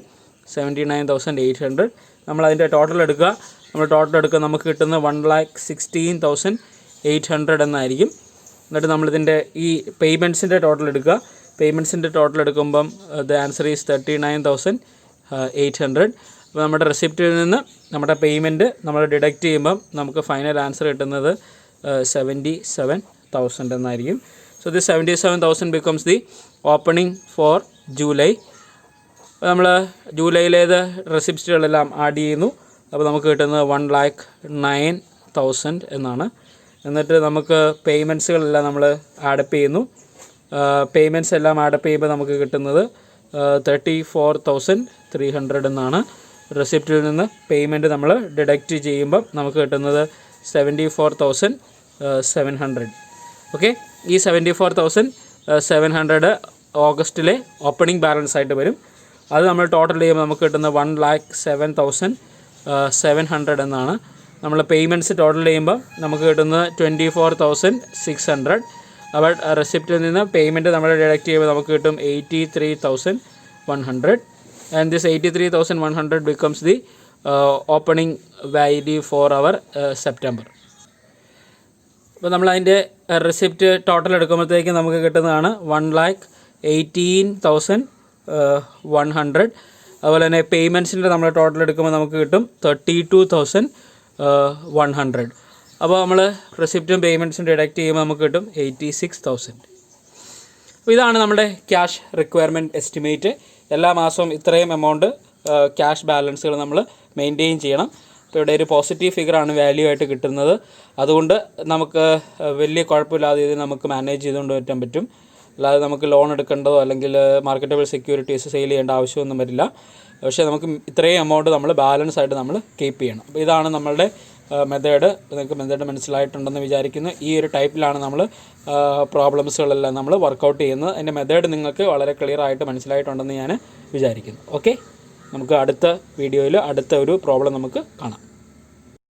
79,800 നമ്മൾ അതിൻ്റെ ടോട്ടൽ എടുക്കുക. നമ്മൾ ടോട്ടൽ എടുക്കുക, നമുക്ക് കിട്ടുന്നത് 1,16,800 എന്നായിരിക്കും. എന്നിട്ട് നമ്മളിതിൻ്റെ ഈ പേയ്മെൻറ്റ്സിൻ്റെ ടോട്ടൽ എടുക്കുക. പേയ്മെൻറ്റ്സിൻ്റെ ടോട്ടൽ എടുക്കുമ്പം ദ ആൻസർ ഈസ് 39,800. അപ്പോൾ നമ്മുടെ റെസിപ്റ്റിൽ നിന്ന് നമ്മുടെ പേയ്മെൻറ്റ് നമ്മൾ ഡിഡക്റ്റ് ചെയ്യുമ്പം നമുക്ക് ഫൈനൽ ആൻസർ കിട്ടുന്നത് 77,000 എന്നായിരിക്കും. So this 77,000 becomes the opening four July. അപ്പോൾ നമ്മൾ ജൂലൈയിലേത് റെസിപ്റ്റുകളെല്ലാം ആഡ് ചെയ്യുന്നു. അപ്പോൾ നമുക്ക് കിട്ടുന്നത് 1,09,000 എന്നാണ്. എന്നിട്ട് നമുക്ക് പേയ്മെൻറ്റ്സുകളെല്ലാം നമ്മൾ ആഡപ്പ് ചെയ്യുന്നു. പേയ്മെൻറ്റ്സ് എല്ലാം ആഡപ്പ് ചെയ്യുമ്പോൾ നമുക്ക് കിട്ടുന്നത് 34,300 എന്നാണ്. റെസിപ്റ്റിൽ നിന്ന് പേയ്മെൻറ്റ് നമ്മൾ ഡിഡക്റ്റ് ചെയ്യുമ്പം നമുക്ക് കിട്ടുന്നത് 74,700. ഓക്കെ, ഈ 74,700 ഓഗസ്റ്റിലെ ഓപ്പണിംഗ് ബാലൻസ് ആയിട്ട് വരും. അത് നമ്മൾ ടോട്ടൽ ചെയ്യുമ്പോൾ നമുക്ക് കിട്ടുന്നത് 1,07,700 എന്നാണ്. നമ്മൾ പേയ്മെൻറ്റ്സ് ടോട്ടൽ ചെയ്യുമ്പോൾ നമുക്ക് കിട്ടുന്നത് 24,600. അപ്പോൾ റെസിപ്റ്റിൽ നിന്ന് പേയ്മെൻറ്റ് നമ്മൾ ഡിഡക്റ്റ് ചെയ്യുമ്പോൾ നമുക്ക് കിട്ടും 83,100. And this 83,100 becomes the opening value for our September. അപ്പോൾ നമ്മളതിൻ്റെ റെസിപ്റ്റ് ടോട്ടൽ എടുക്കുമ്പോഴത്തേക്ക് നമുക്ക് കിട്ടുന്നതാണ് 1,18,100. അതുപോലെ തന്നെ പേയ്മെൻറ്റ്സിൻ്റെ നമ്മൾ ടോട്ടൽ എടുക്കുമ്പോൾ നമുക്ക് കിട്ടും 32,100. അപ്പോൾ നമ്മൾ റെസിപ്റ്റും പേയ്മെൻറ്റ്സും ഡിഡക്റ്റ് ചെയ്യുമ്പോൾ നമുക്ക് കിട്ടും 86,000. അപ്പോൾ ഇതാണ് നമ്മുടെ ക്യാഷ് റിക്വയർമെൻറ്റ് എസ്റ്റിമേറ്റ്. എല്ലാ മാസവും ഇത്രയും എമൗണ്ട് ക്യാഷ് ബാലൻസുകൾ നമ്മൾ മെയിൻറ്റെയിൻ ചെയ്യണം. അപ്പോൾ ഇവിടെ ഒരു പോസിറ്റീവ് ഫിഗറാണ് വാല്യൂ ആയിട്ട് കിട്ടുന്നത്. അതുകൊണ്ട് നമുക്ക് വലിയ കുഴപ്പമില്ലാതെ ഇത് നമുക്ക് മാനേജ് ചെയ്തുകൊണ്ട് പറ്റാൻ പറ്റും. അല്ലാതെ നമുക്ക് ലോൺ എടുക്കേണ്ടതോ അല്ലെങ്കിൽ മാർക്കറ്റബിൾ സെക്യൂരിറ്റീസ് സെയിൽ ചെയ്യേണ്ട ആവശ്യമൊന്നും വരില്ല. പക്ഷേ നമുക്ക് ഇത്രയും എമൗണ്ട് നമ്മൾ ബാലൻസ് ആയിട്ട് നമ്മൾ കീപ്പ് ചെയ്യണം. അപ്പോൾ ഇതാണ് നമ്മളുടെ മെത്തേഡ്. നിങ്ങൾക്ക് മെത്തേഡ് മനസ്സിലായിട്ടുണ്ടെന്ന് വിചാരിക്കുന്നു. ഈ ഒരു ടൈപ്പിലാണ് നമ്മൾ പ്രോബ്ലംസുകളെല്ലാം നമ്മൾ വർക്കൗട്ട് ചെയ്യുന്നത്. അതിൻ്റെ മെത്തേഡ് നിങ്ങൾക്ക് വളരെ ക്ലിയർ ആയിട്ട് മനസ്സിലായിട്ടുണ്ടെന്ന് ഞാൻ വിചാരിക്കുന്നു. ഓക്കെ, നമുക്ക് അടുത്ത വീഡിയോയിൽ അടുത്ത ഒരു പ്രോബ്ലം നമുക്ക് കാണാം.